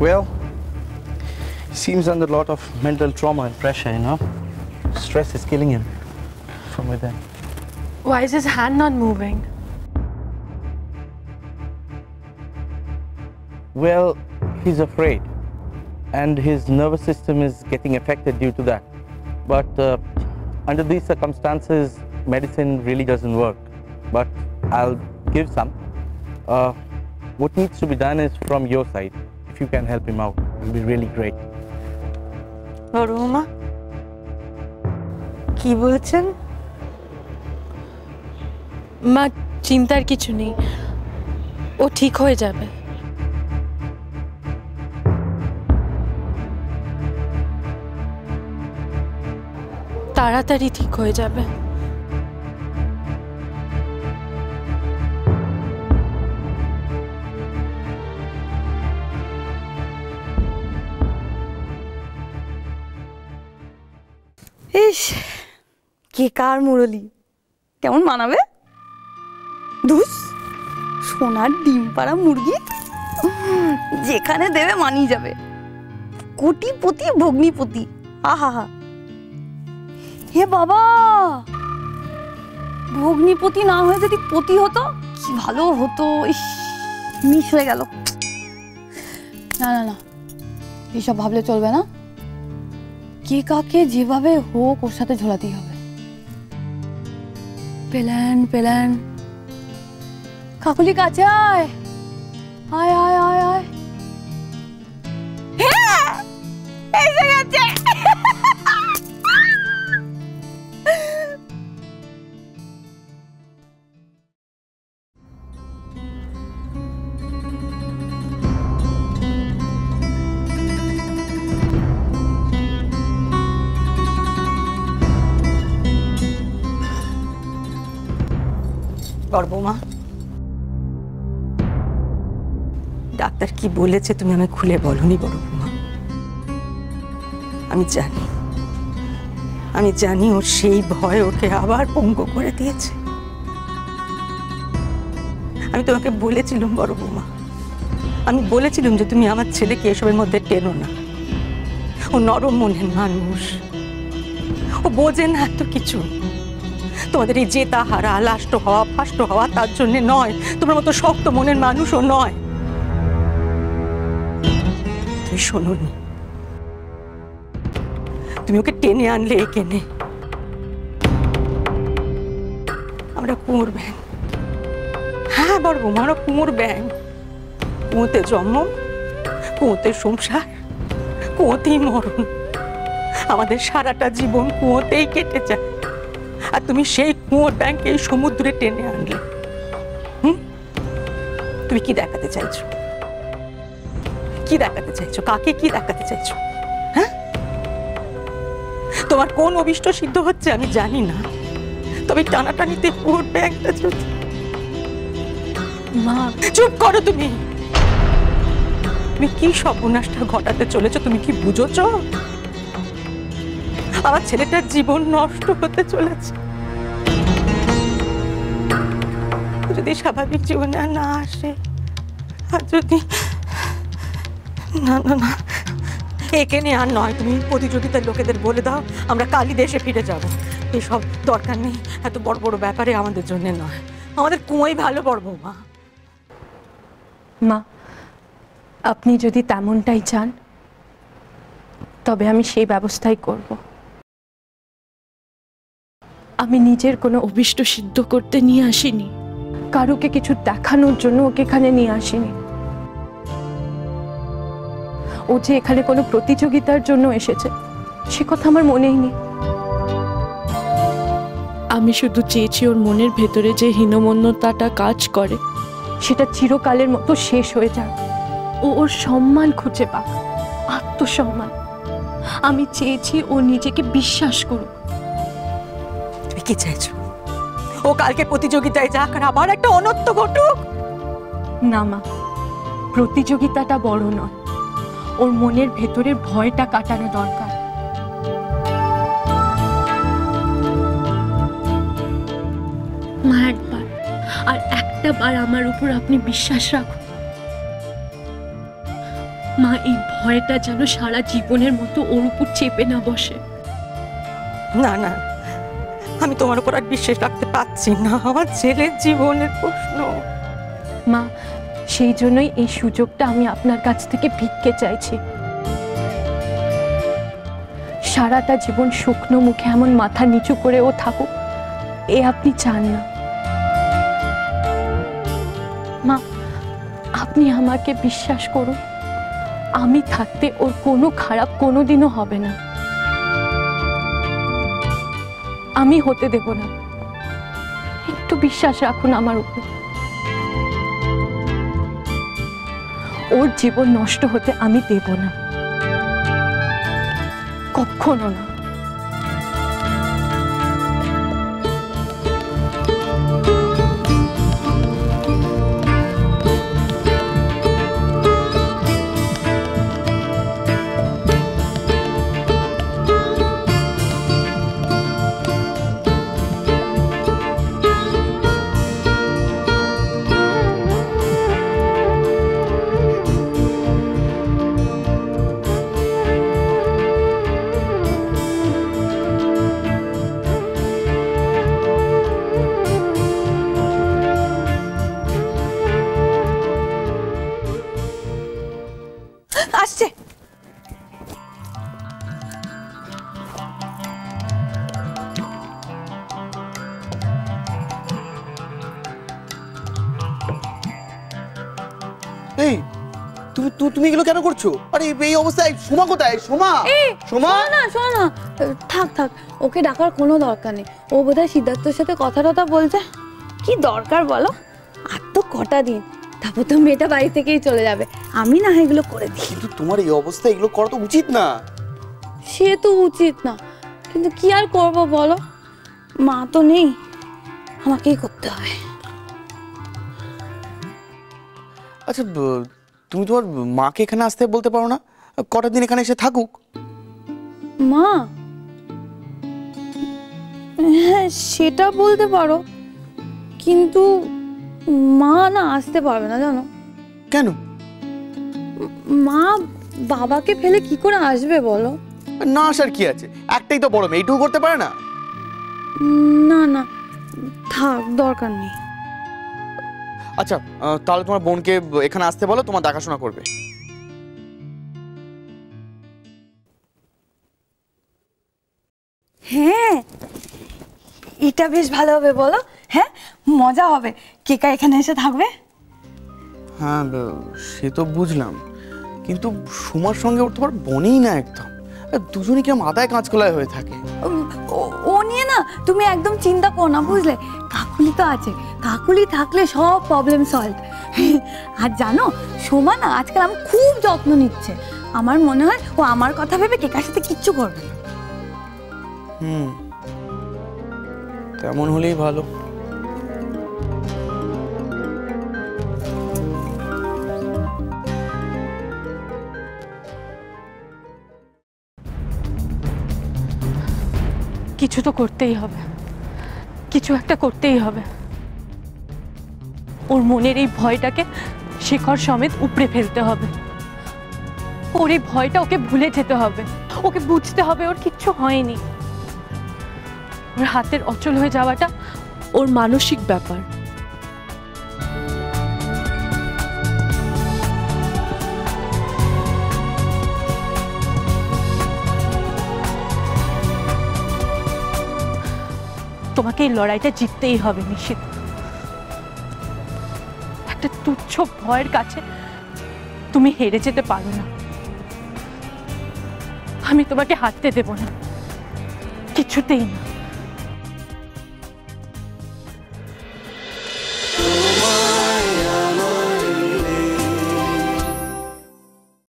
Well, he seems under a lot of mental trauma and pressure, you know. Stress is killing him from within. Why is his hand not moving? Well, he's afraid, and his nervous system is getting affected due to that. But under these circumstances, medicine really doesn't work. But I'll give some. What needs to be done is from your side. If you can help him out, it will be really great. Roma, কি বলছেন? মা চিন্তার কিছু নেই, ও ঠিক হয়ে যাবে। তাড়াতাড়ি ঠিক হয়ে যাবে। ইস, কে কার মুরলি, কেমন মানাবে? ধুস, সোনার ডিম পাড়া মুরগি, যেখানে দেবে মানিয়ে যাবে। কোটিপতি ভগ্নিপতি, আহা হা। হে বাবা, ভগ্নিপতি না হয়ে যদি পতি হতো কি ভালো হতো। ইস, মিস হয়ে গেল। না না না, এসব ভাবলে চলবে না। কে কাকে যেভাবে হোক ওর সাথে ঝোলাতেই হবে। Plan plan. কাকুলি কাছে আয়, আয় আয় আয় আয়। হ্যাঁ, এসে গেছে। বড়বৌমা, ডাক্তার কি বলেছে তুমি আমায় খুলে বলনি বড়বৌমা? আমি জানি ওর সেই ভয় ওকে আবার পঙ্গু করে দিয়েছে। আমি তোমাকে বলেছিলাম বড়বৌমা, আমি বলেছিলাম যে তুমি আমার ছেলেকে এসবের মধ্যে টেনো না। ও নরম মনের মানুষ, ও বোঝে না এত কিছু। তোমাদের এই জেতা হারা, লাষ্ট হওয়া, ফাষ্ট হওয়া তার জন্য নয়। তোমার মতো শক্ত মনের মানুষও নয়। তুমি শোনোনি, তুমি ওকে টেনে আনলে এখানে। আমরা কুঁয়োর ব্যাং। হ্যাঁ বড়বৌমা, আমরা কুঁয়োর ব্যাং। কুঁয়োতে জন্ম, কুঁয়োতে সংসার, কুঁয়োতেই মরণ। আমাদের সারাটা জীবন কুঁয়োতেই কেটে যায়। আর তুমি সেই কুঁয়োর ব্যাংকে সমুদ্রে টেনে আনলে। তুমি কি দেখাতে চাইছো? কি দেখাতে চাইছো? কাকে কি দেখাতে চাইছো? হ্যাঁ, তোমার কোন অভিষ্ট সিদ্ধ হচ্ছে আমি জানি না, তবে টানাটানিতে কুঁয়োর ব্যাংকটা যদি। মা চুপ করো। তুমি কি সর্বনাশটা ঘটাতে চলেছো? তুমি কি বুঝোছো? আমার ছেলেটার জীবন নষ্ট হতে চলেছে। যদি স্বাভাবিক জীবনে আর না আসে, আর যদি না না না, একে নিয়ে আর নয়। তুমি প্রতিযোগিতার লোকেদের বলে দাও আমরা কালই দেশে ফিরে যাব। এসব দরকার নেই, এত বড় বড় ব্যাপারে আমাদের জন্য নয়। আমাদের কুঁয়োই ভালো বড়বৌমা। মা, আপনি যদি তেমনটাই চান তবে আমি সেই ব্যবস্থাই করব। আমি নিজের কোনো অভিষ্ট সিদ্ধ করতে নিয়ে আসিনি, কারোকে কিছু দেখানোর জন্য ওকে এখানে নিয়ে আসিনি। ও যে এখানে কোনো প্রতিযোগিতার জন্য এসেছে সে কথা আমার মনেই নেই। আমি শুধু চেয়েছি ওর মনের ভেতরে যে হীনমন্যতাটা কাজ করে সেটা চিরকালের মতো শেষ হয়ে যাক। ও ওর সম্মান খুঁজে পাক, আত্মসম্মান। আমি চেয়েছি ও নিজেকে বিশ্বাস করুক। তুমি কি চাইছো? ও কালকে প্রতিযোগিতায় যাক আর আবার একটা অনর্থ ঘটুক? না মা, প্রতিযোগিতাটা বড় নয়, ওর মনের ভেতরের ভয়টা কাটানো দরকার। মা, একবার আর একটা বার আমার উপর আপনি বিশ্বাস রাখুন। মা, এই ভয়টা যেন সারা জীবনের মতো ওর উপর চেপে না বসে। না না, আমি তোমার উপর আর বিশ্বাস রাখতে পারছি না। আমার ছেলের জীবনের প্রশ্ন। মা, সেই জন্যই এই সুযোগটা আমি আপনার কাছ থেকে ভিক্ষে চাইছি। সারাটা জীবন শুকনো মুখে এমন মাথা নিচু করে ও থাকুক, এ আপনি চান না। মা, আপনি আমাকে বিশ্বাস করুন, আমি থাকতে ওর কোনো খারাপ কোনোদিনও হবে না। আমি হতে দেব না। একটু বিশ্বাস রাখুন আমার উপর। ওর জীবন নষ্ট হতে আমি দেব না, কখনো না। আসছে। এই তুমি এগুলো কেন করছো? আরে এই অবস্থায় সোমা কোথায়? সোমা, সোমা না শোনো না, থাক থাক, ওকে ডাকার কোনো দরকার নেই। ও বোধহয় সিদ্ধার্থের সাথে কথা টথা বলছে। কি দরকার বলো? আর তো কটা দিন, তারপর তো মেয়েটা বাড়ি থেকেই চলে যাবে। আমি না এগুলো করে দিই। কিন্তু তোমার এই অবস্থায় এগুলো করা তো উচিত না। সে তো উচিত না, কিন্তু কি আর করবো বলো, মা তো নেই, আমাকেই করতে হবে। আচ্ছা, তুমি তোমার মাকে এখানে আসতে বলতে পারো না? কটা দিন এখানে এসে থাকুক। মা, হ্যাঁ সেটা বলতে পারো, কিন্তু মা না আসতে পারবে না জানো। কেন? মা বাবাকে ফেলে কি করে আসবে বলো? না আসার কি আছে? একটাই তো বড় মেয়ে, এইটুকু করতে পারে না? না না, থাক, দরকার নেই। আচ্ছা, তাহলে তোমার বোনকে এখানে আসতে বলো, তোমার দেখাশোনা করবে। হ্যাঁ, এটা বেশ ভালো হবে বলো। হ্যাঁ, মজা হবে। কেকা এখানে এসে থাকবে। হ্যাঁ, সে তো বুঝলাম, কিন্তু সোমার সঙ্গে ওর তোমার বোনই না একদম। দুজনই কি মাথায় কাঁচকলায় হয়ে থাকে। ও নিয়ে না তুমি একদম চিন্তা করো না, বুঝলে? কাকুলি তো আছে, কাকুলি থাকলে সব প্রবলেম সলভ। আর জানো, সোমা না আজকাল আমার খুব যত্ন নিচ্ছে। আমার মনে হয় ও আমার কথা ভেবে কেকার সাথে কিচ্ছু করবে না। তেমন হলেই ভালো। কিছু তো করতেই হবে, কিছু একটা করতেই হবে। ওর মনের এই ভয়টাকে শেখর সমেত উপড়ে ফেলতে হবে। ওর এই ভয়টা ওকে ভুলে যেতে হবে। ওকে বুঝতে হবে ওর কিচ্ছু হয়নি। ওর হাতের অচল হয়ে যাওয়াটা ওর মানসিক ব্যাপার। তোমাকে এই লড়াইটা জিততেই হবে নিশিত। একটা তুচ্ছ ভয়ের কাছে তুমি হেরে যেতে পারো না। আমি তোমাকে হারতে দেব না, কিছুতেই না।